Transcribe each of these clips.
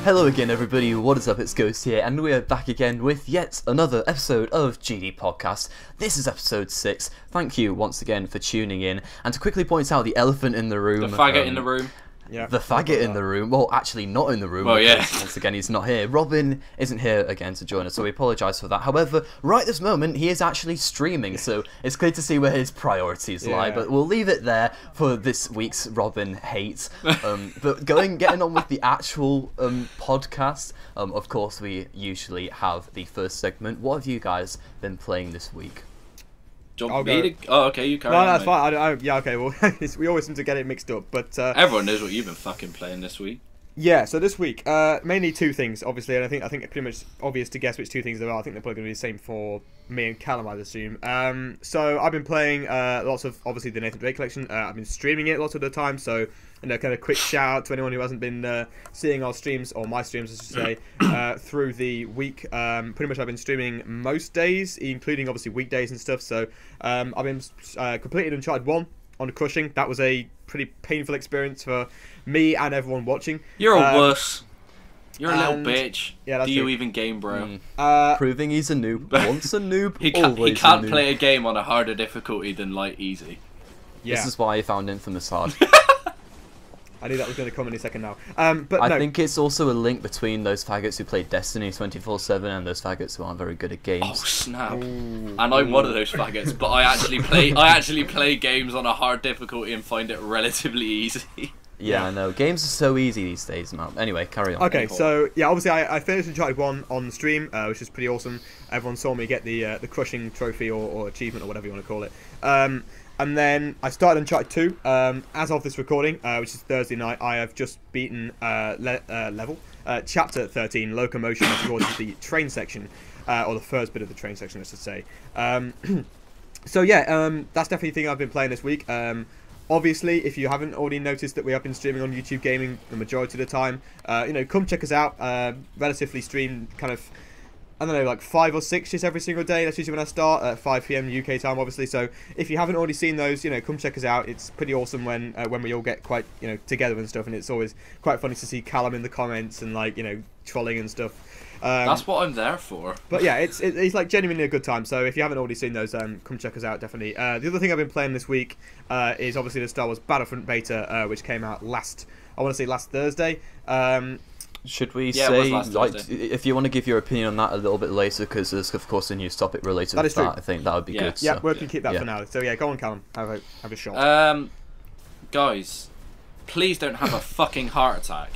Hello again everybody, what is up, it's Ghost here, and we are back again with yet another episode of GDPodcast. This is episode 6, thank you once again for tuning in, and to quickly point out the elephant in the room. The faggot in the room. Yeah, the faggot in the room, well actually not in the room, well, yeah. Once again he's not here. Robin isn't here again to join us, so we apologise for that. However, right this moment he is actually streaming, so it's clear to see where his priorities lie, but we'll leave it there for this week's Robin hate. But getting on with the actual podcast, of course we usually have the first segment. What have you guys been playing this week? Oh, okay, you carry on. No, that's fine. Yeah, okay, well, we always seem to get it mixed up, but... everyone knows what you've been fucking playing this week. Yeah, so this week, mainly two things, obviously, and I think it's pretty much obvious to guess which two things there are. I think they're probably going to be the same for me and Callum, I'd assume. So I've been playing lots of, obviously, the Nathan Drake collection. I've been streaming it lots of the time, so... And a kind of quick shout out to anyone who hasn't been seeing our streams, or my streams, I should say, through the week. Pretty much I've been streaming most days, including obviously weekdays and stuff. So I've been completed Uncharted 1 on Crushing. That was a pretty painful experience for me and everyone watching. You're a wuss. You're a little bitch. Yeah, that's Do you even game, bro? Proving he's a noob. Once a noob, he always can't a noob. play a game on a harder difficulty than light easy. Yeah. This is why I found Infamous hard. I knew that was going to come any second now. I think it's also a link between those faggots who play Destiny 24/7 and those faggots who aren't very good at games. Oh snap! Ooh. And I'm one of those faggots, but I actually play games on a hard difficulty and find it relatively easy. Yeah, I know. Games are so easy these days, man. Anyway, carry on. Okay, so yeah, obviously I finished Uncharted 1 on the stream, which is pretty awesome. Everyone saw me get the Crushing trophy or achievement or whatever you want to call it. And then I started Uncharted 2. As of this recording, which is Thursday night, I have just beaten Chapter 13, Locomotion, which is the train section, or the first bit of the train section, I should say. So yeah, that's definitely the thing I've been playing this week. Obviously, if you haven't already noticed that we have been streaming on YouTube Gaming the majority of the time, come check us out. Relatively stream kind of... I don't know, like 5 or 6 just every single day. That's usually when I start at 5 PM UK time, obviously. So if you haven't already seen those, come check us out. It's pretty awesome when we all get quite, together and stuff. And it's always quite funny to see Callum in the comments and like, trolling and stuff. That's what I'm there for. But yeah, it's like genuinely a good time. So if you haven't already seen those, come check us out, definitely. The other thing I've been playing this week is obviously the Star Wars Battlefront beta, which came out last Thursday. Should we say, like, if you want to give your opinion on that a little bit later, because there's of course a news topic related to that, I think that would be good. Yeah, so, we can keep that for now. So yeah, go on, Callum. Have a shot. Guys, please don't have a fucking heart attack.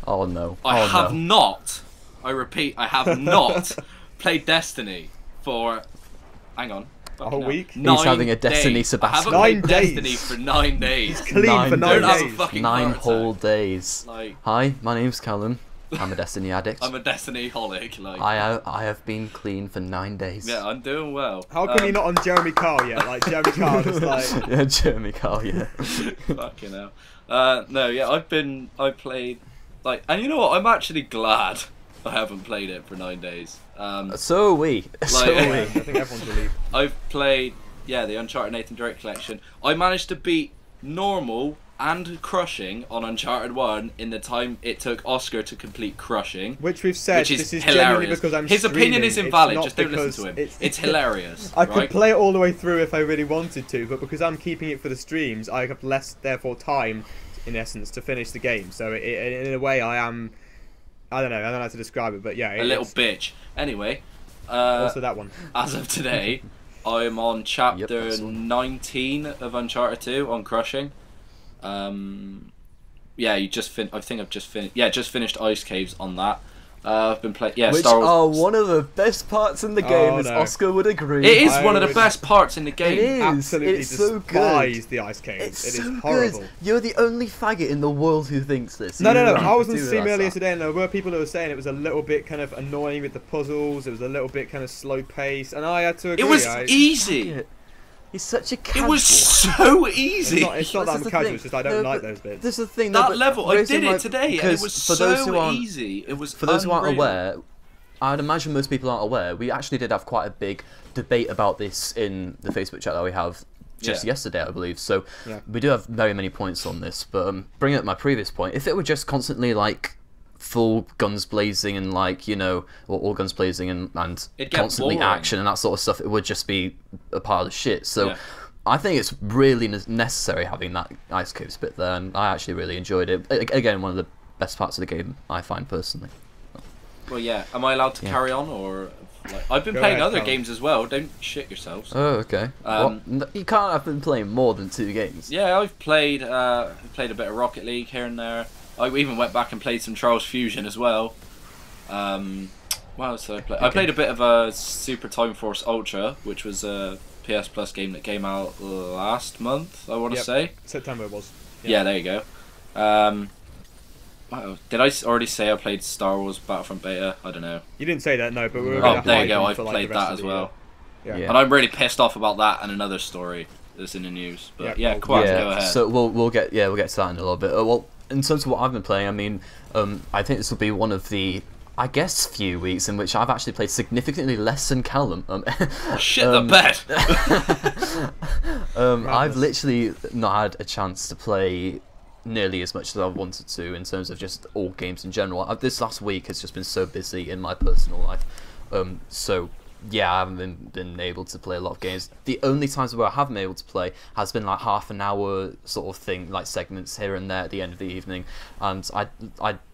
Oh no. I have not. I repeat, I have not played Destiny for. Hang on. A whole week? He's having a Destiny Sebastian. I haven't played Destiny for 9 days. He's clean for 9 days. 9 whole days. Like, hi, my name's Callum. I'm a Destiny addict. I'm a Destiny holic. Like, I have been clean for 9 days. Yeah, I'm doing well. How come you're not on Jeremy Carl yet? Like Jeremy Carl is like... Yeah, Jeremy Carl, yeah. Fucking hell. No, yeah, I played... Like, and you know what? I'm actually glad I haven't played it for 9 days. So are we. So are we. I think everyone's relieved. I've played, the Uncharted Nathan Drake collection. I managed to beat normal and Crushing on Uncharted 1 in the time it took Oscar to complete Crushing. Which we've said, which is this is hilarious. Because His opinion is invalid, just don't because listen to him. It's hilarious. I could play it all the way through if I really wanted to, but because I'm keeping it for the streams, I have less, therefore, time, in essence, to finish the game. So in a way, I am... I don't know how to describe it, but yeah. A little bitch. Anyway. Also that one. As of today, I am on chapter 19 of Uncharted 2 on Crushing. Yeah, I think I've just finished. Yeah, just finished Ice Caves on that. I've been playing. Yeah, which Star Wars. are one of the best parts in the game, as Oscar would agree. It is one of the best parts in the game. It is. Absolutely it's so good. The Ice Caves. It's it so is horrible. Good. You're the only faggot in the world who thinks this. No. I was on the stream earlier today, and there were people who were saying it was a little bit kind of annoying with the puzzles. It was a little bit kind of slow paced, and I had to agree. It was easy. He's such a casual. It was so easy. It's not that I'm casual, it's just I don't like those bits. There's the thing. That level, I did it today, and it was so easy. It was for those who aren't aware, I'd imagine most people aren't aware, we actually did have quite a big debate about this in the Facebook chat that we have just yesterday, I believe. So we do have very many points on this, but bringing up my previous point, if it were just constantly like full guns blazing and like, you know, or all guns blazing and It'd get constantly boring. action and that sort of stuff, it would just be a pile of shit. So I think it's really necessary having that Ice Caves bit there, and I actually really enjoyed it. Again, one of the best parts of the game, I find personally. Well, yeah. Am I allowed to carry on, or like I've been playing other games as well? Don't shit yourselves. Oh, okay. You can't have been playing more than 2 games. Yeah, I've played a bit of Rocket League here and there. I even went back and played some Trials Fusion as well. What else did I play? I played a bit of Super Time Force Ultra, which was a PS Plus game that came out last month, I want to say. September it was. Yeah, there you go. Did I already say I played Star Wars Battlefront Beta? I don't know. You didn't say that, no, but we were there you go, I've played that as well. Yeah. And I'm really pissed off about that and another story that's in the news. But go ahead. So we'll get to that in a little bit. Well, in terms of what I've been playing, I mean, I think this will be one of the, I guess, few weeks in which I've actually played significantly less than Callum. Shit the bed! I've literally not had a chance to play nearly as much as I wanted to in terms of just all games in general. This last week has just been so busy in my personal life. So yeah, I haven't been able to play a lot of games. The only times where I have been able to play has been like half an hour sort of thing, like segments here and there at the end of the evening, and I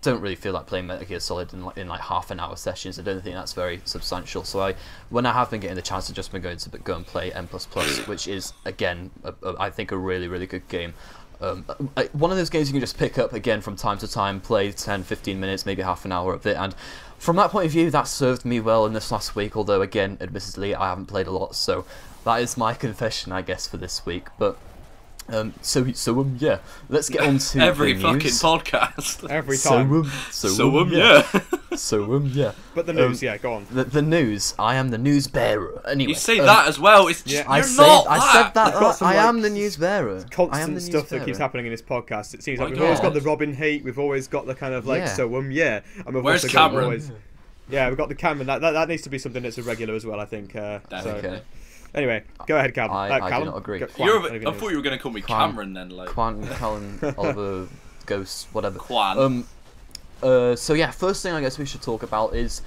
don't really feel like playing Metal Gear Solid in like half an hour sessions. I don't think that's very substantial. So when I have been getting the chance, I've just been going to go and play M++, which is again I think a really, really good game. One of those games you can just pick up again from time to time, play 10-15 minutes, maybe half an hour of it, and from that point of view that served me well in this last week, although again, admittedly, I haven't played a lot, so that is my confession, I guess, for this week. But yeah, let's get on to every the fucking news. podcast. Every time. Yeah. But the news, go on. The news. I am the news bearer. Anyway, You say that as well. It's just, I you're said not that. We've got some, I like, am the news bearer. Constant stuff that keeps happening in this podcast. It seems like we've always got the Robin hate. We've always got the kind of like and we've Where's also Cameron? Always, we've got the Cameron. That needs to be something that's a regular as well, I think. Okay. Anyway, go ahead, Callum. I Callum, do not agree. I thought you were going to call me Cameron then. Like Colin, Oliver, Ghost, whatever. Quan. So yeah, first thing I guess we should talk about is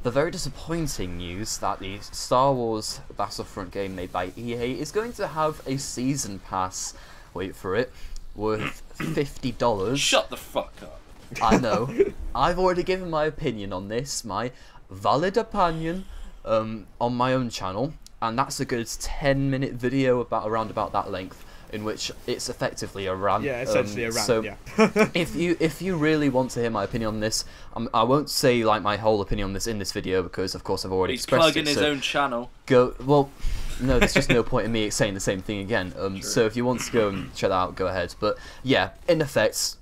the very disappointing news that the Star Wars Battlefront game made by EA is going to have a season pass, wait for it, worth $50. Shut the fuck up. I know. I've already given my opinion on this, my valid opinion, on my own channel, and that's a good 10-minute video around about that length, in which it's effectively a rant. Yeah, essentially a rant. So yeah. if you really want to hear my opinion on this, I won't say like my whole opinion on this in this video, because of course I've already expressed it. He's plugging his own channel. Well, no, there's just no point in me saying the same thing again. So if you want to go and check that out, go ahead. But yeah, in effect,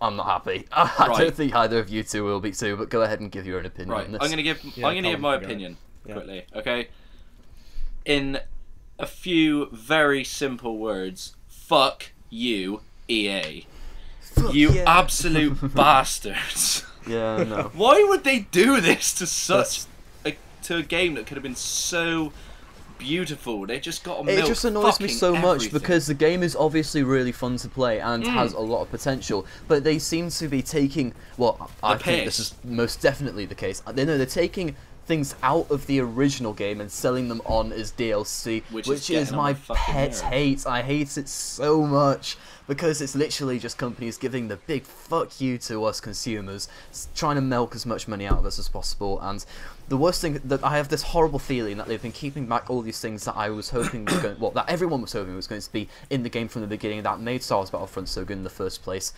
I'm not happy. I don't think either of you two will be too. But go ahead and give your own opinion on this. I'm gonna give my opinion quickly. Okay. In a few very simple words, fuck you, EA. You absolute bastards. Yeah, no. Why would they do this to to a game that could have been so beautiful? They just got to milk. It just annoys me so much everything. because the game is obviously really fun to play and has a lot of potential, but they seem to be taking, well, I think this is most definitely the case. They're taking things out of the original game and selling them on as DLC, which is my pet hate. I hate it so much because it's literally just companies giving the big fuck you to us consumers, trying to milk as much money out of us as possible. And the worst thing, that I have this horrible feeling that they've been keeping back all these things that I was hoping were going, well, that everyone was hoping was going to be in the game from the beginning, that made Star Wars Battlefront so good in the first place.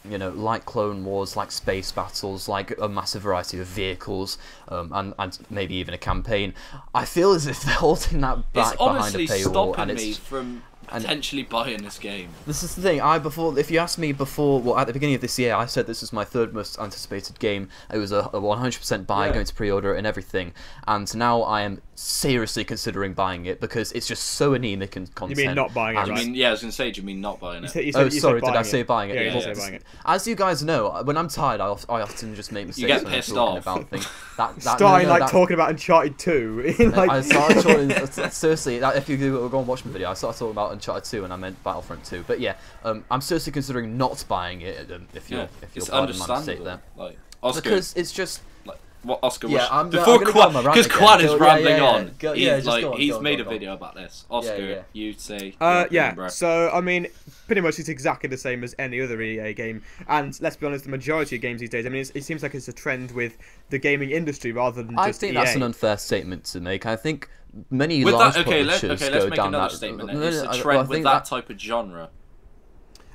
You know, like Clone Wars, like space battles, like a massive variety of vehicles, and maybe even a campaign. I feel as if they're holding that back behind a paywall, and it's from potentially buying this game. This is the thing. If you asked me before, well, at the beginning of this year, I said this was my third most anticipated game. It was a 100% buy, going to pre-order it and everything. And now I am seriously considering buying it because it's just so anemic in content. You mean not buying it, I right? mean, yeah, I was gonna say, do you mean not buying it? You Oh, said sorry, did I buying say it. buying it? Yeah, Yeah, you said buying it. As you guys know, when I'm tired, I often just make mistakes. You get when pissed I'm talking off. about things. Starting talking about Uncharted 2. Like... I started talking, seriously, if you go and watch my video, I started talking about Uncharted 2 and I meant Battlefront 2. But yeah, I'm seriously considering not buying it if you're pardon my mistake there. Like, Oscar, because it's just... What Oscar? Yeah, I'm before gonna go on my rant because again. Quan is Go- rambling yeah, on. yeah, He's just like go on, he's go on, made go a on. video about this. Oscar, yeah. you say. Yeah. bro. So I mean, pretty much it's exactly the same as any other EA game. And let's be honest, the majority of games these days. I mean, it seems like it's a trend with the gaming industry rather than just I think EA. that's an unfair statement to make. I think many With large that, publishers let's go make down another that statement. No, It's no, a I trend with think that type of genre.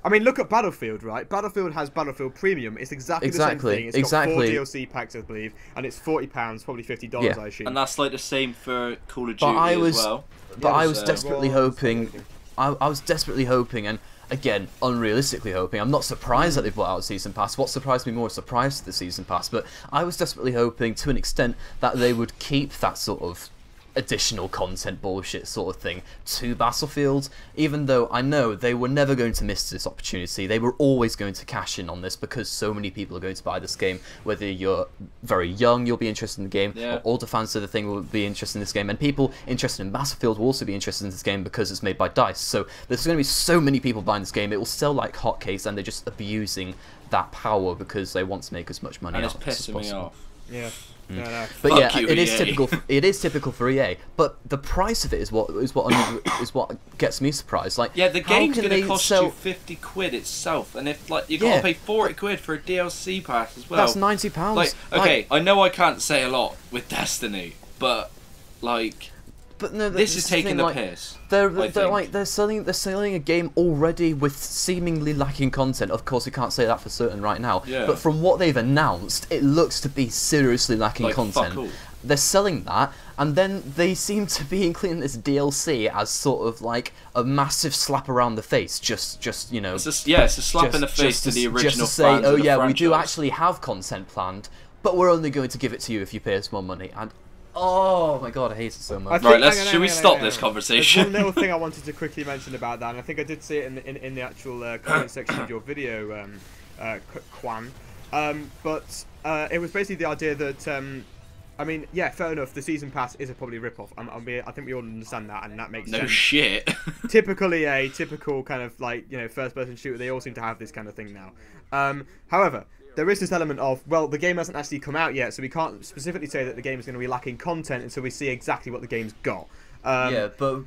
I mean, look at Battlefield, right? Battlefield has Battlefield Premium. It's exactly the same thing. It's got 4 DLC packs, I believe, and it's £40, probably $50, Yeah. I assume. And that's like the same for Call of Duty But I was, as well. but I was so- desperately hoping. I was desperately hoping, and again, unrealistically hoping. I'm not surprised that they brought out a season pass. What surprised me more is surprised the season pass. But I was desperately hoping, to an extent, that they would keep that sort of additional content bullshit sort of thing to Battlefield, even though I know they were never going to miss this opportunity. They were always going to cash in on this because so many people are going to buy this game. Whether you're very young, you'll be interested in the game, or older fans of the thing will be interested in this game, and people interested in Battlefield will also be interested in this game because it's made by DICE. So there's going to be so many people buying this game, it will sell like hotcakes, and they're just abusing that power because they want to make as much money And out it's of this as pissing me possible. off. Yeah. No. But Fuck yeah, you, it is EA. typical. It is typical for EA. But the price of it is what gets me surprised. Like, Yeah, the how game's can going they to cost sell? you £50 itself, and if like you got to pay £40 for a DLC pass as well. That's £90. Like, okay, I know I can't say a lot with Destiny, but like, but no, this is taking the like, piss. They're selling a game already with seemingly lacking content. Of course, we can't say that for certain right now. Yeah. But from what they've announced, it looks to be seriously lacking Like, content. fuck all. They're selling that, and then they seem to be including this DLC as sort of like a massive slap around the face. Just you know. It's a slap in the face to the original just to say, fans oh of the yeah, we do franchise. actually have content planned, but we're only going to give it to you if you pay us more money. And oh my god, I hate it so much. Right, should we stop this conversation? There's one little thing I wanted to quickly mention about that, and I think I did see it in the actual comment section of your video, Quan. But it was basically the idea that, I mean, yeah, fair enough, the Season Pass is probably a rip-off. I think we all understand that, and that makes sense. No shit. Typical EA, typical kind of like, you know, first-person shooter, they all seem to have this kind of thing now. However, there is this element of, well, the game hasn't actually come out yet, so we can't specifically say that the game is going to be lacking content until we see exactly what the game's got. Yeah, but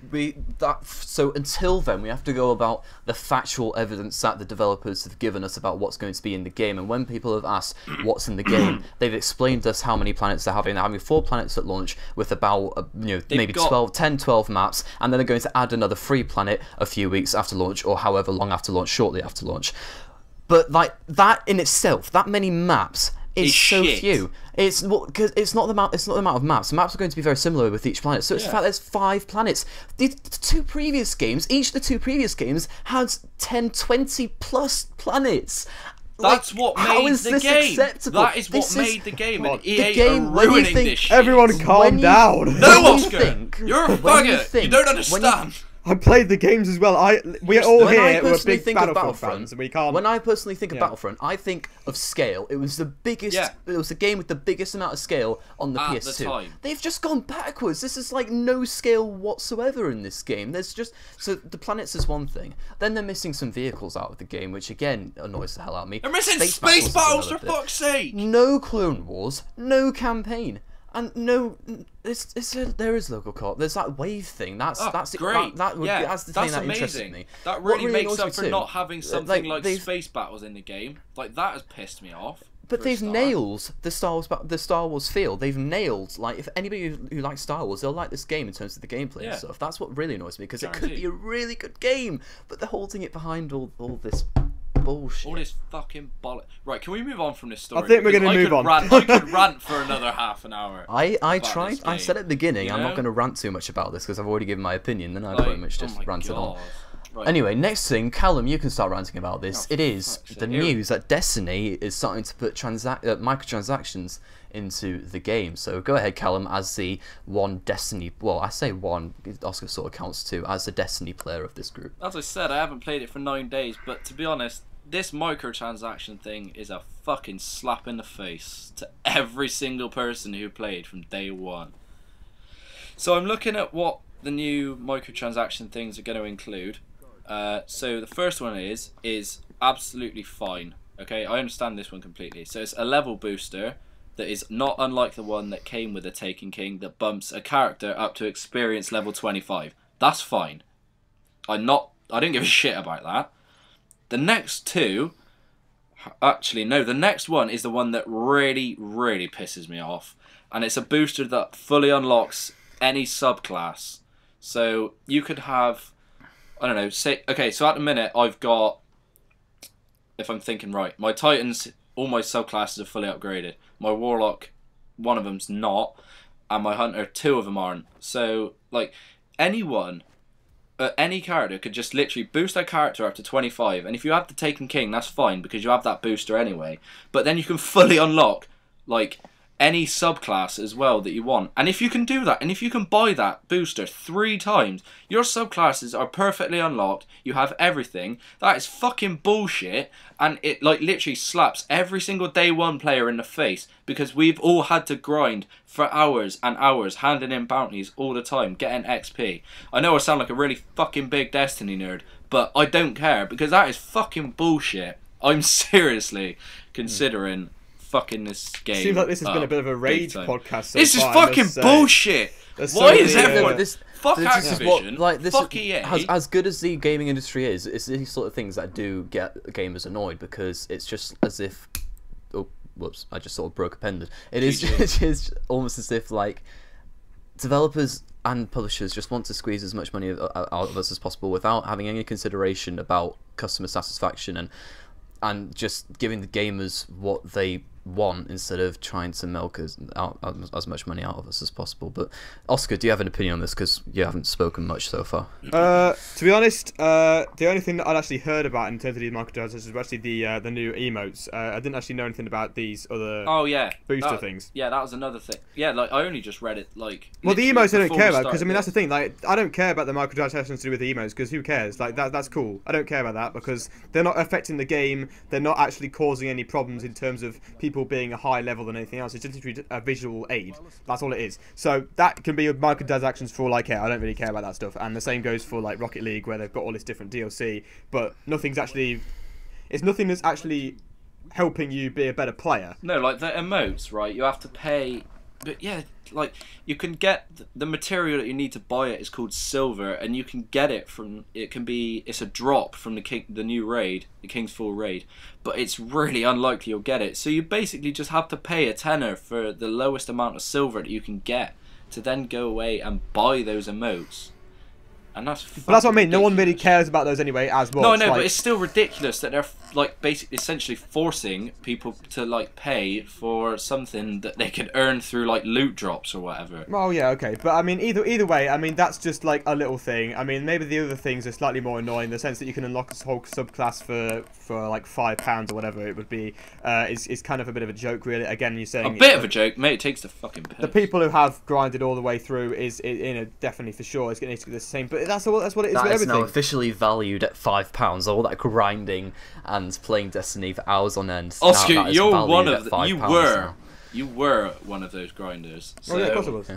so until then, we have to go about the factual evidence that the developers have given us about what's going to be in the game. And when people have asked what's in the game, they've explained to us how many planets they're having. They're having 4 planets at launch with about maybe 12 maps, and then they're going to add another free planet a few weeks after launch, or however long after launch, shortly after launch. But like that in itself, that many maps is so shit. few. It's not the amount. It's not the amount of maps. The maps are going to be very similar with each planet. So it's the fact there's 5 planets. The two previous games, each of the 2 previous games had 10, 20 plus planets. That's what made the game. Acceptable? That is what made the game, and the EA game, are when you ruining think- this shit. Everyone calm down. No, when you Oscar! think- You're a when you faggot! You think- don't when understand! I played the games as well. We're all When I here. We're personally big think of Battlefront fans, and we can't. When I personally think of Yeah. Battlefront, I think of scale. It was the biggest. Yeah. It was the game with the biggest amount of scale on the At PS2. the time. They've just gone backwards. This is like no scale whatsoever in this game. There's just the planets is one thing. Then they're missing some vehicles out of the game, which again annoys the hell out of me. They're missing space is battles, for another bit. fuck's sake! No Clone Wars, no campaign. And no, there is local co-op. There's that wave thing. That's great. That's the thing that interests amazing. me. That What really makes annoys me up for too, not having something like they've- space battles in the game. Like, that has pissed me off. But for a they've start. nailed the Star Wars feel. They've nailed, like, if anybody who likes Star Wars, they'll like this game in terms of the gameplay and stuff. That's what really annoys me, because it could be Guaranteed. a really good game, but they're holding it behind all this bullshit. All this fucking bollock. Right, can we move on from this story? I think we're Because gonna I move could on. I could rant for another half an hour. I about tried. this I said game, at the beginning, you I'm know? not going to rant too much about this because I've already given my opinion, and I Like, pretty much just oh my ranted on. God. Right. Anyway, next thing, Callum, you can start ranting about this. Oh, It is fuck, the news that Destiny is starting to put microtransactions into the game. So go ahead, Callum, as the one Destiny... Well, I say one, Oscar sort of counts two, as the Destiny player of this group. As I said, I haven't played it for 9 days, but to be honest, this microtransaction thing is a fucking slap in the face to every single person who played from day one. So I'm looking at what the new microtransaction things are going to include. So the first one is absolutely fine. Okay, I understand this one completely. So it's a level booster that is not unlike the one that came with the Taken King that bumps a character up to experience level 25. That's fine. I don't give a shit about that. The next two, actually no, the next one is the one that really, really pisses me off, and it's a booster that fully unlocks any subclass. So you could have, I don't know, say, okay, so at the minute I've got, if I'm thinking right, my Titans, all my subclasses are fully upgraded. My Warlock, one of them's not, and my Hunter, 2 of them aren't. So, like, anyone, any character could just literally boost their character up to 25, and if you have the Taken King, that's fine, because you have that booster anyway. But then you can fully unlock, like, any subclass as well that you want. And if you can do that, and if you can buy that booster 3 times, your subclasses are perfectly unlocked, you have everything. That is fucking bullshit, and it like literally slaps every single day one player in the face, because we've all had to grind for hours and hours, handing in bounties all the time, getting XP. I know I sound like a really fucking big Destiny nerd, but I don't care, because that is fucking bullshit. I'm seriously considering fucking this game. Seems like this has been a bit of a rage podcast. So this is far, fucking bullshit. Why is everyone fuck Activision? Fuck EA. As good as the gaming industry is, it's these sort of things that do get gamers annoyed, because it's just as if, oh, whoops, I just sort of broke a pendant. It is almost as if like developers and publishers just want to squeeze as much money out of us as possible without having any consideration about customer satisfaction and just giving the gamers what they want instead of trying to milk as much money out of us as possible. But Oscar, do you have an opinion on this, because you haven't spoken much so far? To be honest, the only thing that I'd actually heard about in terms of these microtransactions was actually the new emotes. I didn't actually know anything about these other booster things. Yeah, that was another thing. Yeah, like I only just read it like. Well, the emotes I don't care about, because I mean that's the thing. Like I don't care about the microtransactions to do with the emotes, because who cares? Like that's cool. I don't care about that because they're not affecting the game. They're not actually causing any problems in terms of people being a higher level than anything else. It's just literally a visual aid. That's all it is. So that can be microtransactions for all I care. I don't really care about that stuff. And the same goes for like Rocket League, where they've got all this different DLC, but nothing that's actually helping you be a better player. No, like the emotes, right? You have to pay. But yeah, like you can get the material that you need to buy it is called silver, and you can get it from. It's a drop from the new raid, the King's Fall raid, but it's really unlikely you'll get it. So you basically just have to pay a tenner for the lowest amount of silver that you can get to then go away and buy those emotes. And that's what I mean. No one really cares about those anyway, as well. No, I know, but it's still ridiculous that they're like basically essentially forcing people to like pay for something that they can earn through like loot drops or whatever. Oh yeah, okay, but I mean either way, I mean that's just like a little thing. I mean maybe the other things are slightly more annoying in the sense that you can unlock a whole subclass for like £5 or whatever it would be. Is kind of a bit of a joke, really. Again, you're saying a bit of a joke, mate. It takes the fucking piss. The people who have grinded all the way through is definitely for sure is going to be the same. But that's what it is with everything. That is now officially valued at £5. All that grinding and playing Destiny for hours on end. Oscar, you're one of you were one of those grinders. So, oh yeah, of course it was. Yeah.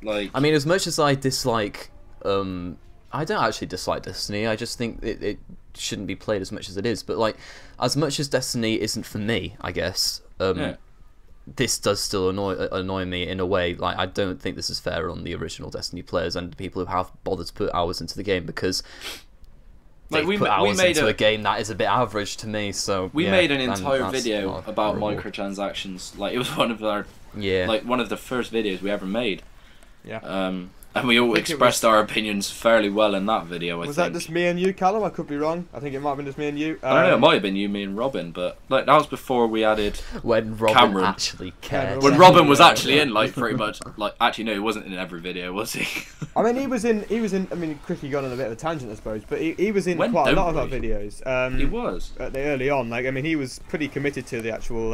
Like, I mean, as much as I dislike, I don't actually dislike Destiny. I just think it shouldn't be played as much as it is. But like, as much as Destiny isn't for me, I guess. This does still annoy me in a way. Like, I don't think this is fair on the original Destiny players and the people who have bothered to put hours into the game, because like we put hours into a game that is a bit average to me. So we made an entire video about microtransactions. Like, it was one of our one of the first videos we ever made. Yeah. And we all expressed our opinions fairly well in that video, I think. Was that just me and you, Callum? I could be wrong. I think it might have been just me and you. I don't know, it might have been you, me and Robin, but like that was before we added when Robin Cameron. Actually cared. When Robin was actually in, like, pretty much, like, actually no, he wasn't in every video, was he? I mean, he was in, I mean, quickly gone on a bit of a tangent, I suppose, but he was in quite a lot of our videos. He was. Early on, like, I mean, he was pretty committed to the actual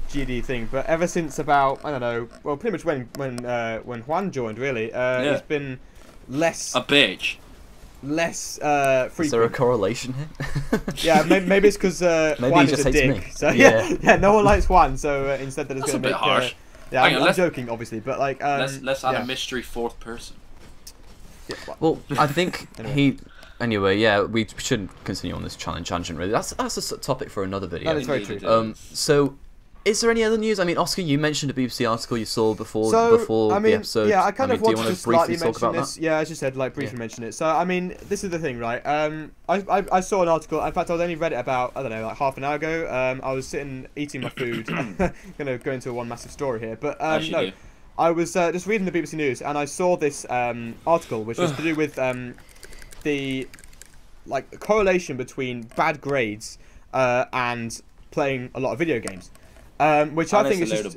GD thing, but ever since about, I don't know, well, pretty much when Juan joined, really, he's been less a bitch, less frequent. Is there a correlation here? Yeah, maybe it's because Juan is a dick. Me. So yeah, no one likes Juan. So instead, that it's going to make a bit harsh. Yeah, I'm joking, obviously, but like, let's add a mystery fourth person. Yeah, well, I think Anyway, yeah, we shouldn't continue on this challenge tangent. Really, that's a topic for another video. That is very true. So. Is there any other news? I mean, Oscar, you mentioned a BBC article you saw before the episode. Yeah, I kind of want to slightly talk mention about this. that? Yeah, as you said, like briefly mention it. So, I mean, this is the thing, right? I saw an article. In fact, I only read it about, I don't know, like half an hour ago. I was sitting eating my food. Gonna go into one massive story here, but no. I was just reading the BBC News, and I saw this article, which was to do with the correlation between bad grades and playing a lot of video games. Which I think is just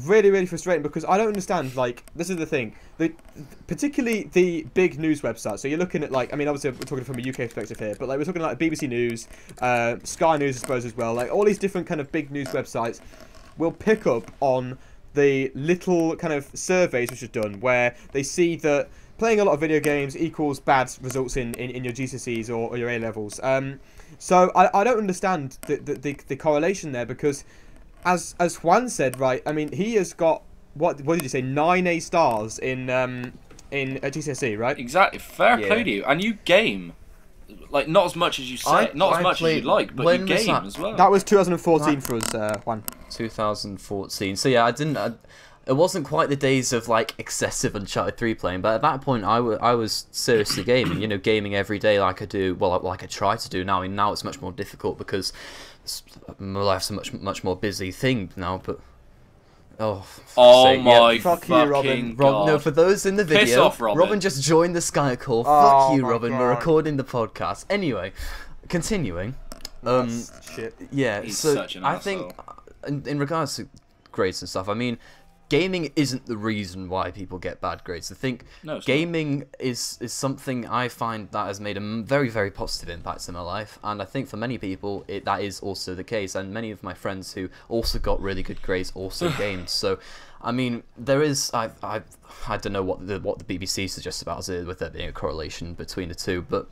really, really frustrating because I don't understand. Like, this is the thing, particularly the big news websites. So you're looking at, like, I mean, obviously we're talking from a UK perspective here, but like we're talking like BBC News, Sky News, I suppose, as well. Like all these different kind of big news websites will pick up on the little kind of surveys which are done where they see that playing a lot of video games equals bad results in your GCSEs or your A levels. So I don't understand the correlation there because. As Juan said, right? I mean, he has got what did you say? 9 A stars in GCSE, right? Exactly. Fair play to you. And you game, like not as much as you say, not as much as you like, but you game as well. That was 2014 for us, Juan. 2014. So yeah, it wasn't quite the days of like excessive Uncharted 3 playing, but at that point I was seriously gaming. You know, gaming every day like I do. Well, like I try to do now. I mean, now it's much more difficult because. My life's a much more busy thing now, but my fuck you, Robin. No, for those in the video, piss off, Robin just joined the Skype call. Fuck you, Robin. God. We're recording the podcast. Anyway, continuing. Shit. Yeah, He's so such an I asshole. think in regards to grades and stuff, I mean, gaming isn't the reason why people get bad grades. I think gaming is something I find that has made a very, very positive impact in my life, and I think for many people that is also the case, and many of my friends who also got really good grades also gamed. So, I mean, there is I don't know what the BBC suggests about it with there being a correlation between the two, but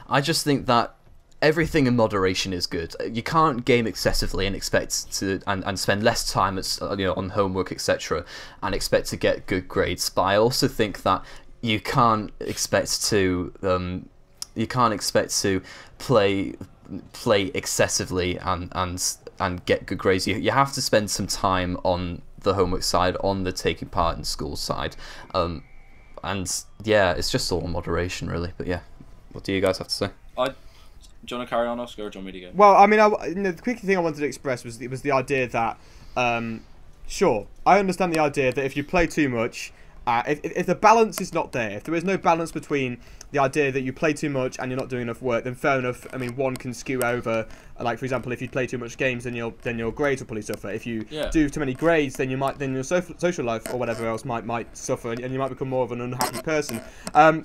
I just think that everything in moderation is good. You can't game excessively and expect to and spend less time on homework, etc., and expect to get good grades. But I also think that you can't expect to play excessively and get good grades. You have to spend some time on the homework side, on the taking part in school side, and yeah, it's just all moderation really. But yeah, what do you guys have to say? Do you want to carry on, Oscar, or do you want me to go? Well, I mean, the quick thing I wanted to express was the idea that, sure, I understand the idea that if you play too much, if the balance is not there, if there is no balance between the idea that you play too much and you're not doing enough work, then fair enough. I mean, one can skew over. Like for example, if you play too much games, then your grades will probably suffer. If you do too many grades, then your social life or whatever else might suffer, and you might become more of an unhappy person.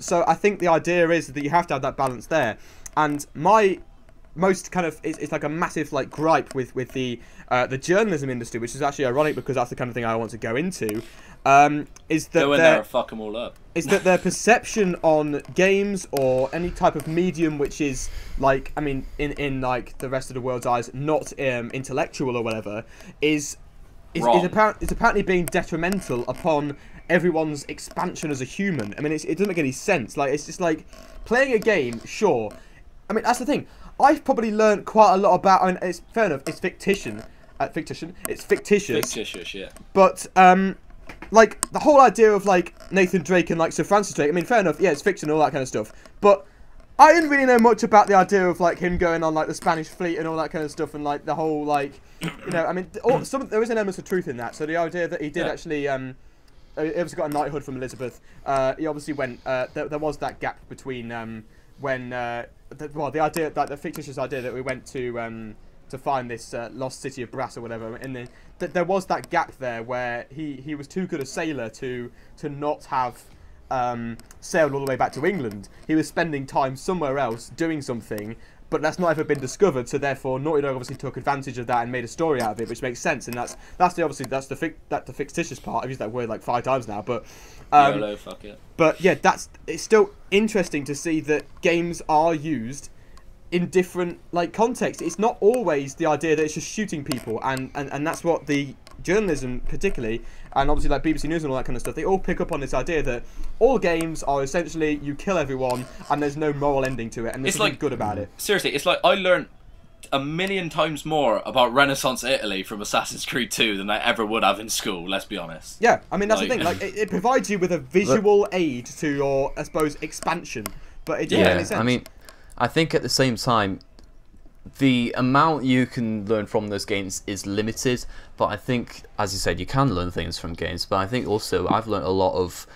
So I think the idea is that you have to have that balance there. And my most kind of it's like a massive like gripe with the journalism industry, which is actually ironic because that's the kind of thing I want to go into. Is that go in there and fuck them all up. Is that their perception on games or any type of medium which is like, I mean, in like the rest of the world's eyes, not intellectual or whatever, is apparently being detrimental upon everyone's expansion as a human. I mean, it doesn't make any sense. Like, it's just like playing a game, sure. I mean, that's the thing. I've probably learned quite a lot about. I mean, it's fair enough. It's fictitious. It's fictitious. Fictitious, yeah. But like the whole idea of like Nathan Drake and like Sir Francis Drake. I mean, fair enough. Yeah, it's fiction and all that kind of stuff. But I didn't really know much about the idea of like him going on like the Spanish fleet and all that kind of stuff, and like the whole like, you know, I mean, there is an element of truth in that. So the idea that he did actually obviously got a knighthood from Elizabeth. He obviously went. There was that gap between when the idea, that the fictitious idea that we went to find this lost city of brass or whatever, and then there was that gap there where he was too good a sailor to not have sailed all the way back to England. He was spending time somewhere else doing something, but that's not ever been discovered. So therefore, Naughty Dog obviously took advantage of that and made a story out of it, which makes sense. And that's the fictitious part. I've used that word like 5 times now, but YOLO, fuck it. But yeah, it's still interesting to see that games are used in different like contexts. It's not always the idea that it's just shooting people, and that's what the journalism particularly, and obviously like BBC News and all that kind of stuff, they all pick up on this idea that all games are essentially you kill everyone and there's no moral ending to it, and there's nothing good about it. Seriously, it's like I learned a million times more about Renaissance Italy from Assassin's Creed 2 than I ever would have in school, let's be honest. Yeah, I mean, that's the thing, like, it provides you with a visual aid to your, I suppose, expansion, but it doesn't make any sense. I mean, I think at the same time, the amount you can learn from those games is limited, but I think, as you said, you can learn things from games, but I think also I've learned a lot of,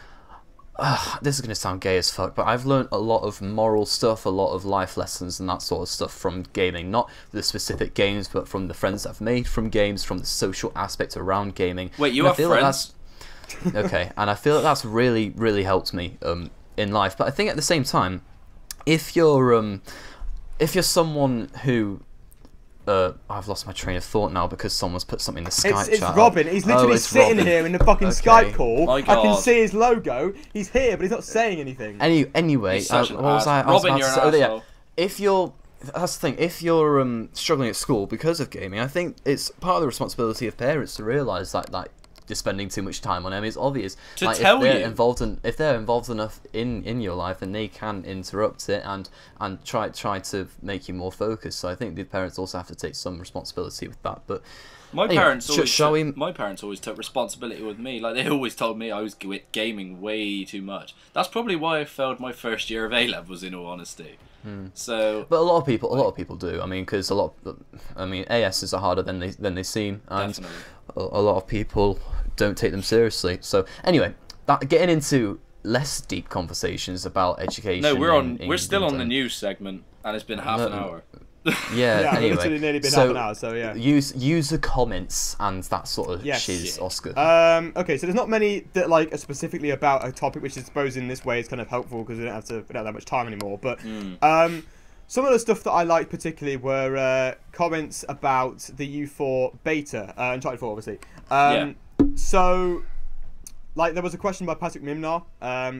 this is going to sound gay as fuck, but I've learned a lot of moral stuff, a lot of life lessons and that sort of stuff from gaming. Not the specific games, but from the friends I've made from games, from the social aspect around gaming. Wait, you have friends? Okay, and I feel that that's really, really helped me in life. But I think at the same time, if you're someone who... I've lost my train of thought now because someone's put something in the Skype chat. It's Robin. He's literally sitting here in the fucking Skype call. My I God. can see his logo. He's here, but he's not saying anything. Anyway, Robin, you're an that's asshole. the thing. If you're struggling at school because of gaming, I think it's part of the responsibility of parents to realise that you're spending too much time on them. It's obvious. To tell you. If they're involved enough in your life, then they can interrupt it and try to make you more focused. So I think the parents also have to take some responsibility with that. But my parents always took responsibility with me. Like, they always told me I was gaming way too much. That's probably why I failed my first year of A-levels, in all honesty. So, but a lot of people do. I mean, because ASs are harder than they seem, and definitely. a lot of people don't take them seriously. So anyway, getting into less deep conversations about education. No, we're still on the news segment, and it's been half an hour. Yeah. Anyway, it's literally nearly been half an hour. So yeah. User comments and that sort of shiz, Oscar. Okay, so there's not many that like are specifically about a topic, which I suppose in this way is kind of helpful because we don't have that much time anymore. But some of the stuff that I liked particularly were comments about the U4 beta, Uncharted 4, obviously. So, like, there was a question by Patrick Mimnar.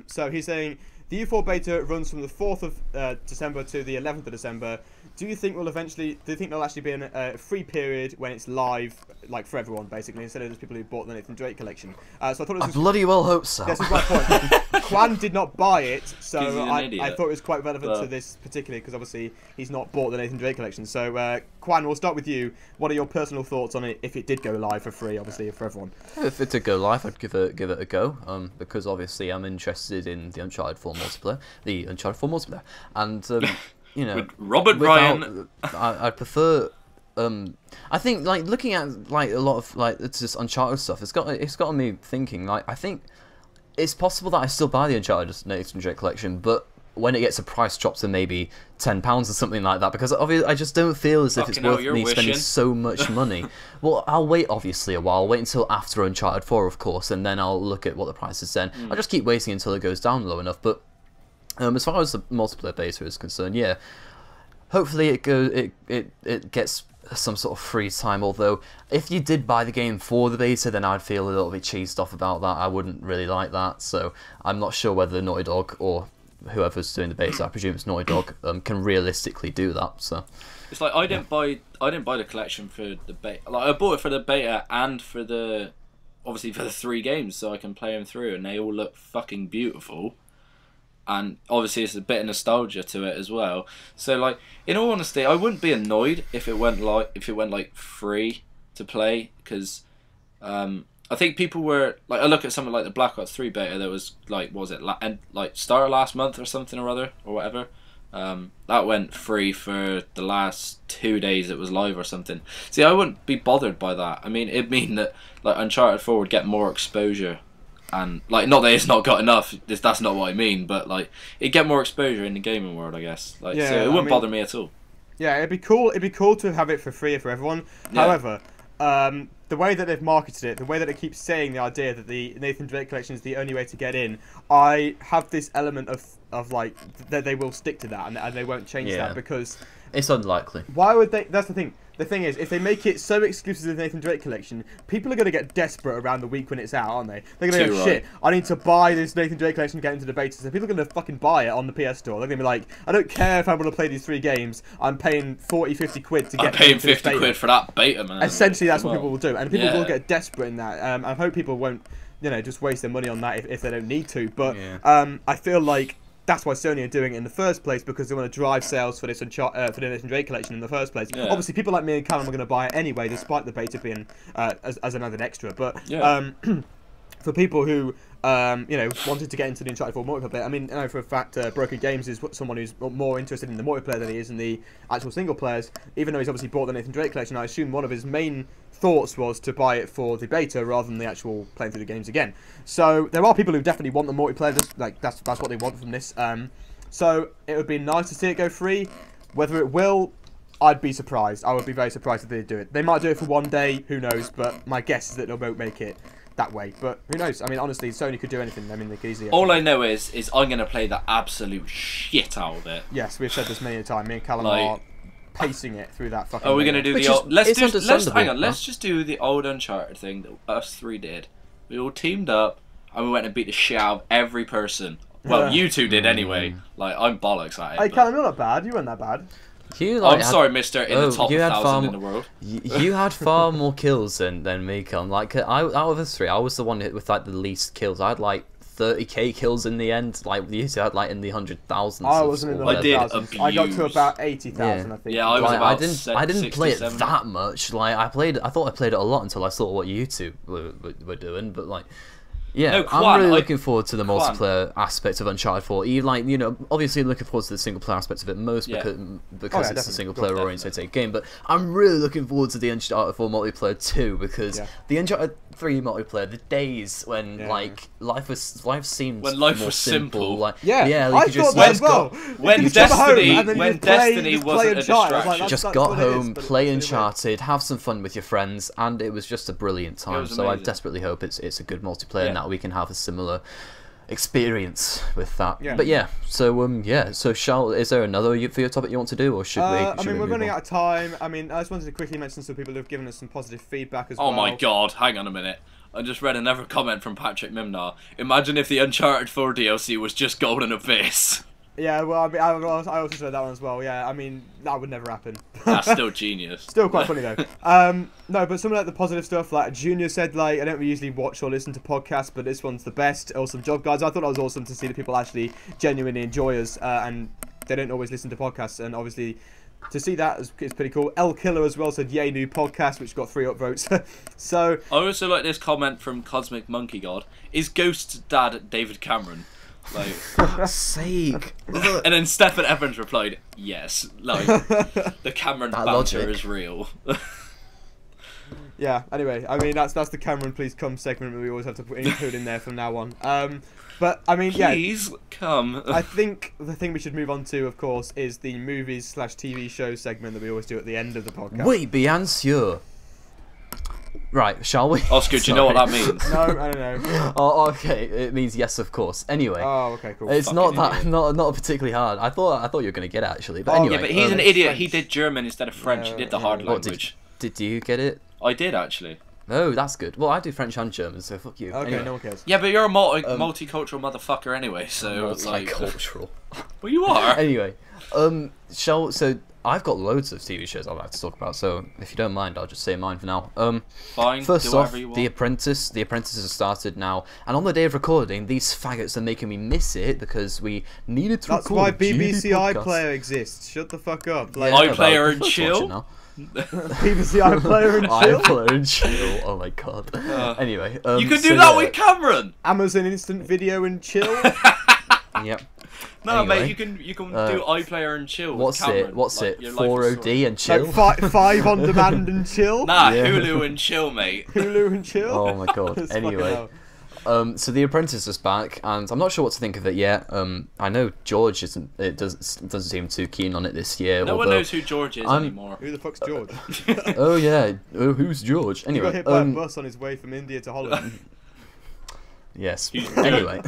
So he's saying the U4 beta runs from the 4th of December to the 11th of December. Do you think there'll actually be a free period when it's live, like for everyone, basically, instead of just people who bought the Nathan Drake collection? So I thought I bloody well hope so. This is my point. Quan did not buy it, so I thought it was quite relevant to this particularly because obviously he's not bought the Nathan Drake collection. So Quan, we'll start with you. What are your personal thoughts on it if it did go live for free, obviously for everyone? If it did go live, I'd give it a go. Because obviously I'm interested in the Uncharted 4 multiplayer, and. You know, with Robert Ryan. I prefer. I think like looking at like a lot of like it's just Uncharted stuff. It's got me thinking. Like I think it's possible that I still buy the Uncharted Nathan Drake collection, but when it gets a price drop to maybe £10 or something like that, because obviously I just don't feel as if it's worth me spending so much money. Well, I'll wait obviously a while. I'll wait until after Uncharted 4, of course, and then I'll look at what the price is then. I'll just keep waiting until it goes down low enough, but. As far as the multiplayer beta is concerned, yeah, hopefully it gets some sort of free time. Although, if you did buy the game for the beta, then I'd feel a little bit cheesed off about that. I wouldn't really like that. So I'm not sure whether Naughty Dog or whoever's doing the beta, I presume it's Naughty Dog, can realistically do that. So it's like I didn't buy the collection for the beta. Like I bought it for the beta and for the obviously for the 3 games, so I can play them through, and they all look fucking beautiful. And obviously it's a bit of nostalgia to it as well. So like, in all honesty, I wouldn't be annoyed if it went like free to play, because I think people were like, I look at something like the Black Ops 3 beta that was like, what was it start of last month or something or other or whatever. That went free for the last 2 days it was live or something. See, I wouldn't be bothered by that. I mean, it'd mean that like Uncharted 4 would get more exposure and like, not that it's not got enough. That's not what I mean, but like, it get more exposure in the gaming world, I guess. Like, Yeah, so it wouldn't I mean, bother me at all. Yeah, it'd be cool. It'd be cool to have it for free for everyone. Yeah. However, the way that they've marketed it, the way that it keeps saying the idea that the Nathan Drake collection is the only way to get in, I have this element of like that they will stick to that and they won't change that, because it's unlikely. why would they? That's the thing. The thing is, if they make it so exclusive to the Nathan Drake collection, people are going to get desperate around the week when it's out, aren't they? They're going to go, shit, I need to buy this Nathan Drake collection to get into the beta. So people are going to fucking buy it on the PS Store. They're going to be like, I don't care if I want to play these 3 games, I'm paying 40, 50 quid to get I'm paying into this 50 beta. quid for that beta, man. Essentially, that's what people will do. And people Yeah. will get desperate in that. I hope people won't, just waste their money on that if they don't need to. But I feel like that's why Sony are doing it in the first place, because they want to drive sales for this for the Nathan Drake collection in the first place. Yeah. Obviously, people like me and Callum are going to buy it anyway, despite the beta being as another extra. But for people who wanted to get into the Uncharted 4 multiplayer bit, I mean, I know for a fact Broken Games is someone who's more interested in the multiplayer than he is in the actual single players. Even though he's obviously bought the Nathan Drake collection, I assume one of his main thoughts was to buy it for the beta rather than the actual playing through the games again. So there are people who definitely want the multiplayer. That's what they want from this. So it would be nice to see it go free. Whether it will, I'd be surprised. I would be very surprised if they do it. They might do it for one day, who knows? But my guess is that they won't make it that way. But who knows? I mean, honestly, Sony could do anything. I mean, they could easily. All I know is I'm gonna play the absolute shit out of it. Yes, we've said this many a time. Me and Callum are pacing it through that fucking. Are we gonna do Which the is- old? Let's it's hang on. understandable, Let's just do the old Uncharted thing that us 3 did. We all teamed up and we went and beat the shit out of every person. Well, you 2 did anyway. Like, I'm bollocks at it. Hey, but- Callum, you're not bad. You weren't that bad. I'm sorry, Mister. In the top you had 1,000 in the world. You had far more kills than me, Con. Like, out of us 3, I was the one with like the least kills. I had like 30k kills in the end. Like, you two had like in the 100,000s. I wasn't in the I did 100,000s. I got to abuse. about 80,000, I think. Yeah, I was Like, about I didn't play it 67. that much. Like, I thought I played it a lot until I saw what you two were doing. But like, yeah, No, Kwan, I'm really looking forward to the Kwan. multiplayer aspect of Uncharted 4. Even like, obviously looking forward to the single player aspect of it most because it's a definitely. single player oriented game. But I'm really looking forward to the Uncharted 4 multiplayer too, because the Uncharted 3 multiplayer, the days when like life seemed When life more was simple. simple. Like, Yeah, you I could thought just, that you as just well. when You could come home Destiny- and then you when just play Destiny wasn't a Uncharted. I was like, distraction. that's just what got it is, home, but play it's really weird. Uncharted, have some fun with your friends, and it was just a brilliant time. was So I amazing. desperately hope it's a good multiplayer and Yeah. that we can have a similar experience with that. Yeah. But yeah, so is there another video topic you want to do, or should we? I mean, we're move running on? out of time. I mean, I just wanted to quickly mention some people who've given us some positive feedback as well. Oh my god, hang on a minute. I just read another comment from Patrick Mimnar. Imagine if the Uncharted 4 DLC was just Golden Abyss. Yeah, well, I mean, I also read that one as well. Yeah, I mean, that would never happen. That's still genius. Still quite funny though. No, but some of like the positive stuff, like Junior said, like I don't usually watch or listen to podcasts, but this one's the best. Awesome job, guys. I thought it was awesome to see that people actually genuinely enjoy us, and they don't always listen to podcasts, and obviously to see that is pretty cool. El Killer as well said, "Yay, new podcast," which got 3 upvotes. So I also like this comment from Cosmic Monkey God. Is Ghost Dad David Cameron? Like, Fuck's sake. and then Stefan Evans replied, "Yes." Like, the Cameron That banter logic. is real. yeah. Anyway, I mean that's the Cameron Please Come segment that we always have to include in there from now on. But I mean, yeah. Please come. I think the thing we should move on to, of course, is the movies/TV show segment that we always do at the end of the podcast. Oui, bien sûr. Right, shall we? Oscar, do you know what that Sorry. means? No, I don't know. Oh, okay. It means yes, of course. Anyway, Oh, okay, cool. it's not Fucking that not particularly hard. I thought you were gonna get it actually, but Oh, anyway. Yeah, but he's an it's idiot. French. He did German instead of French. He did the hard What, language. did you get it? I did, actually. Oh, that's good. Well, I do French and German, so fuck you. Okay, Anyway. no one cares. Yeah, but you're a multicultural motherfucker anyway, so, like... Multicultural. Well, you are. Anyway, so I've got loads of TV shows I'd like to talk about. So if you don't mind, I'll just say mine for now. Fine, First do off, whatever you want. The Apprentice. The Apprentice has started now, and on the day of recording, these faggots are making me miss it because we needed to That's record why BBC BBC podcast. iPlayer exists. Shut the fuck up. Yeah, Like, iPlayer but I and prefer to chill? watch it now. BBC iPlayer and chill. iPlayer and chill. Oh my god. Anyway, You could so do that yeah. with Cameron! Amazon Instant Video and chill. Yep. No, Anyway, mate, you can do iPlayer and chill with What's Cameron. it? What's Like, it? your life is 4OD and chill. Like 5 on demand and chill. Nah, Yeah. Hulu and chill, mate. Hulu and chill. Oh my god. That's fucking Anyway, hell. So The Apprentice is back, and I'm not sure what to think of it yet. I know George doesn't seem too keen on it this year. No one knows who George is anymore. Who the fuck's George? Oh yeah, who's George? Anyway, he got hit by a bus on his way from India to Holland. Yes. Anyway,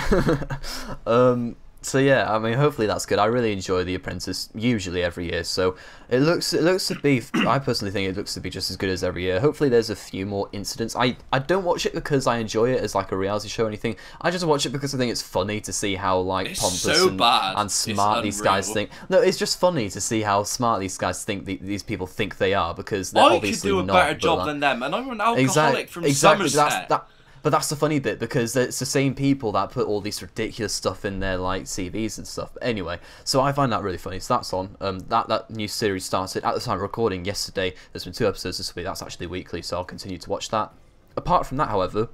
so yeah, I mean, hopefully that's good. I really enjoy The Apprentice usually every year, so it looks to be. I personally think it looks to be just as good as every year. Hopefully there's a few more incidents. I don't watch it because I enjoy it as like a reality show or anything. I just watch it because I think it's funny to see how like It's pompous so and, bad. and smart these guys think. No, it's just funny to see how smart these guys think these people think they are, because they're I obviously could do a not, better but, job like, than them, and I'm an alcoholic from exactly. Somerset. But that's the funny bit, because it's the same people that put all this ridiculous stuff in their like CVs and stuff. But anyway, so I find that really funny. So that's on. That new series started at the time of recording yesterday. There's been 2 episodes this week. That's actually weekly, so I'll continue to watch that. Apart from that, however,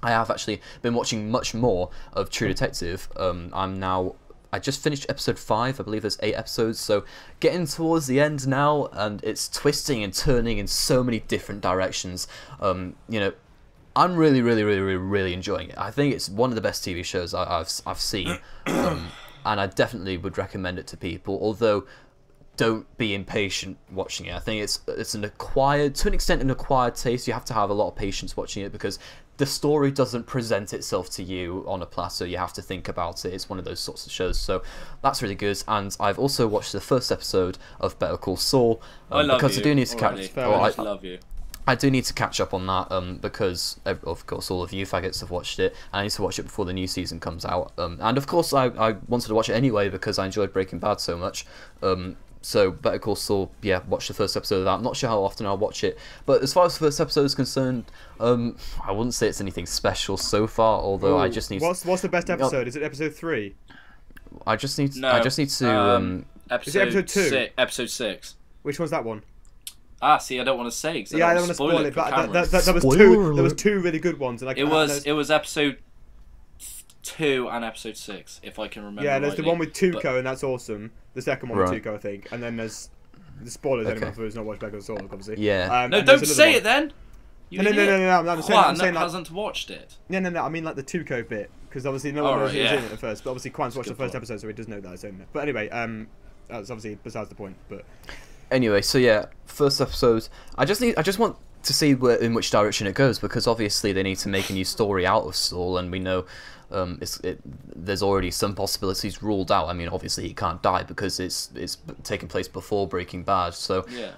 I have actually been watching much more of True Detective. I just finished episode 5. I believe there's 8 episodes, so getting towards the end now, and it's twisting and turning in so many different directions. You know, I'm really enjoying it. I think it's one of the best TV shows I've seen, and I definitely would recommend it to people. Although, don't be impatient watching it. I think it's to an extent an acquired taste. You have to have a lot of patience watching it, because the story doesn't present itself to you on a platter. You have to think about it. It's one of those sorts of shows, so that's really good. And I've also watched the first episode of Better Call Saul, I love because you I do need to already. catch. I just love you. I do need to catch up on that, because of course all of you faggots have watched it, and I need to watch it before the new season comes out. And of course I wanted to watch it anyway because I enjoyed Breaking Bad so much. So Better Call Saul, yeah, watch the first episode of that. I'm not sure how often I'll watch it, but as far as the first episode is concerned, I wouldn't say it's anything special so far. Although I just need. What's the best episode? Is it episode 3? I just need to. Is it episode 2? Episode 6. Which one's that one? See, I don't want to say. Yeah, I don't want to spoil it, but there was 2 really good ones, and it was episode 2 and episode 6, if I can remember. Yeah, there's rightly. the one with Tuco, and that's awesome. The second one with Right. Tuco, I think, and then there's the spoilers. Anyone who's not watched Better Call Saul, obviously. Yeah. No, don't say it then. No. I'm saying like, hasn't watched it. No. I mean like the Tuco bit, because obviously no one knows he was in it at first. But obviously, Quant's watched the first episode, so he does know that it's in it. But anyway, that's obviously besides the point. But anyway, so yeah, first episode. I just want to see in which direction it goes, because obviously they need to make a new story out of Saul, and we know there's already some possibilities ruled out. I mean, obviously he can't die because it's taking place before Breaking Bad. So yeah.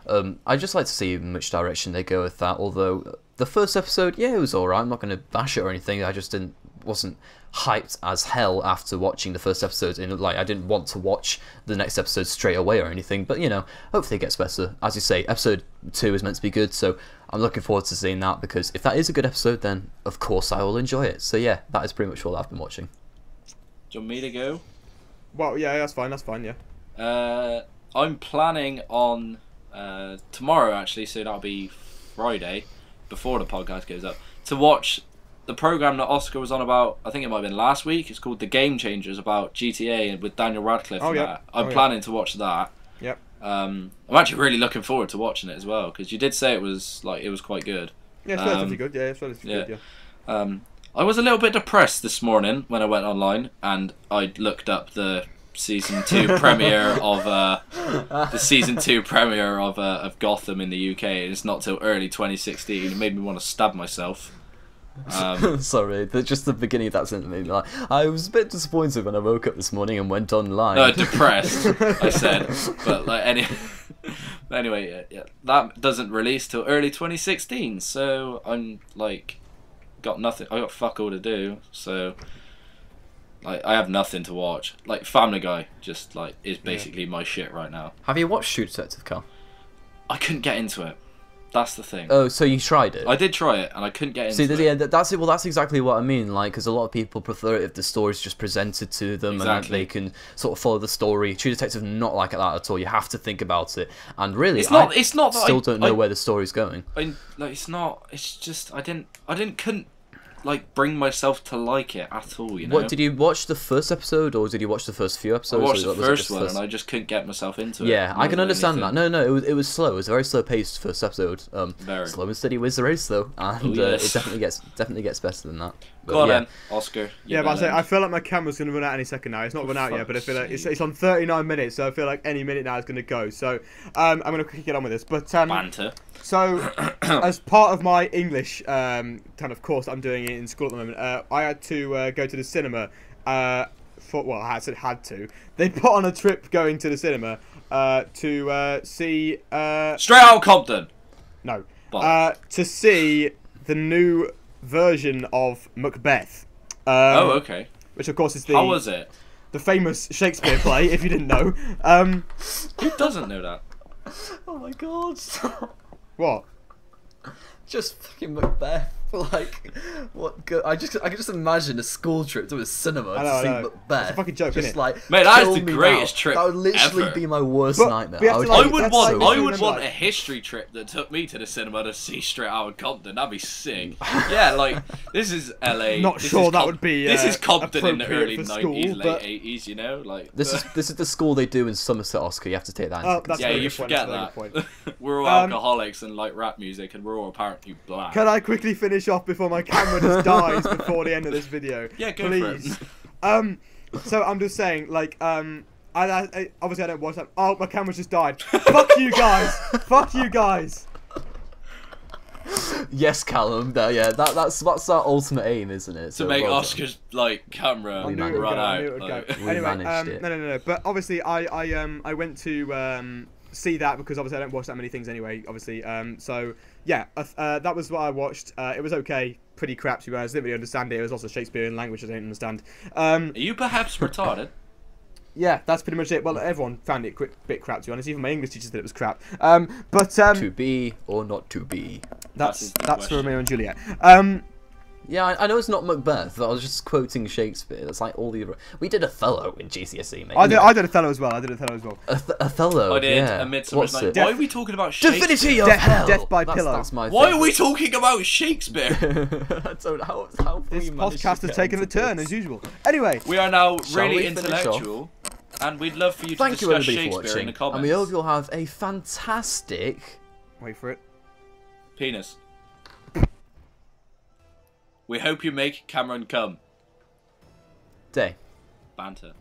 I'd just like to see in which direction they go with that. Although the first episode, yeah, it was alright. I'm not going to bash it or anything. I just wasn't hyped as hell after watching the first episode, and like I didn't want to watch the next episode straight away or anything. But you know, hopefully it gets better. As you say, episode 2 is meant to be good, so I'm looking forward to seeing that, because if that is a good episode, then of course I will enjoy it. So yeah, that is pretty much all I've been watching. Do you want me to go? Well, yeah, that's fine, yeah. I'm planning on tomorrow, actually, so that'll be Friday before the podcast goes up, to watch the program that Oscar was on about. I think it might have been last week. It's called The Game Changers, about GTA and with Daniel Radcliffe. Oh, and yeah. that. I'm planning to watch that. Yep. I'm actually really looking forward to watching it as well, because you did say it was quite good. Yeah, it's relatively good. Yeah, it's relatively good. Yeah. I was a little bit depressed this morning when I went online and I looked up the season 2 premiere of of Gotham in the UK. It's not till early 2016. It made me want to stab myself. Sorry, just the beginning of that sentence made me like, I was a bit disappointed when I woke up this morning and went online. No, depressed, I said. But like anyway, yeah, that doesn't release till early 2016. So I'm like, got nothing. I got fuck all to do. So like, I have nothing to watch. Like Family Guy, just like is basically my shit right now. Have you watched True Detective, Carl? I couldn't get into it. That's the thing. Oh, so you tried it? I did try it, and I couldn't get into it. Yeah, that's it. Well, that's exactly what I mean. Like, because a lot of people prefer it if the story's just presented to them, and they can sort of follow the story. True Detective not like that at all. You have to think about it, and really, it's not. Don't know where the story's going. It's not. It's just I couldn't like bring myself to like it at all. You know. What did you watch the first episode, or did you watch the first few I episodes? watched or the was it first just one, and I just couldn't get myself into it. Yeah, I can more than understand that. anything. No, it was slow. It was a very slow paced first episode. Very. Slow and steady wins the race, though, and yes. it definitely gets better than that. But, Go on yeah. then, Oscar. Yeah, but I feel like my camera's going to run out any second now. It's not run out yet, but I feel like it's on 39 minutes, so I feel like any minute now is going to go. So I'm going to quickly get on with this. But Banter. So, as part of my English kind of course I'm doing in school at the moment, I had to go to the cinema. I said had to. They put on a trip going to the cinema to see. Straight out of Compton. No. Bollocks. To see the new version of Macbeth. Oh, okay. Which of course is How was it? the famous Shakespeare play. If you didn't know. Who doesn't know that? Oh my god! What? Just fucking Macbeth. Like, what? I can just imagine a school trip to a cinema to see Macbeth. It's a fucking joke, just isn't it? like, Mate, that is kill the me greatest now. trip That would literally ever. be my worst But nightmare. we have to, would like, I would that's want. like- I would like- want a history trip that took me to the cinema to see Straight Out of Compton. That'd be sick. Yeah, like this is LA. Not this sure is that would be, This is Compton in the appropriate early for 90s, school, late but- 80s. You know, like This is the school they do in Somerset, Oscar. You have to take that. Into That's yeah, a very you good point, forget that's a very that. good We're all alcoholics and like rap music, and we're all apparently black. Can I quickly finish off before my camera just dies before the end of this video? Yeah, go please. for it. So I'm just saying, like, I obviously I don't watch that. Oh, my camera's just died. Fuck you guys. Fuck you guys. Yes, Callum. That's our ultimate aim, isn't it? To So, make well done. Oscar's like camera I knew it would run go, I knew it out. would Like, go. We Anyway, managed it. no. But obviously, I went to see that because obviously I don't watch that many things anyway. Obviously, so yeah, that was what I watched. It was okay, pretty crap to be honest. I didn't really understand it. It was also Shakespearean language I didn't understand. Are you perhaps retarded? Yeah, that's pretty much it. Well, everyone found it a bit crap to be honest. Even my English teacher said it was crap. But To be or not to be. that's the for Romeo and Juliet. Yeah, I know it's not Macbeth. But I was just quoting Shakespeare. That's like all the other. We did Othello in GCSE, mate. I did Othello as well. Othello. I did. Yeah. A Midsummer's What's Night. it? Why are we talking about Shakespeare? Divinity of Death- Hell. Death by Pillow. That's my Why are we favourite. talking about Shakespeare? I don't know how This we managed podcast to has get taken a into turn this. as usual. Anyway, We are now Shall really we finish intellectual, and we'd love for you to Thank you discuss everybody for Shakespeare in watching, the comments. and we hope you'll have a fantastic wait for it. Penis. We hope you make Cameron come. day. Banter.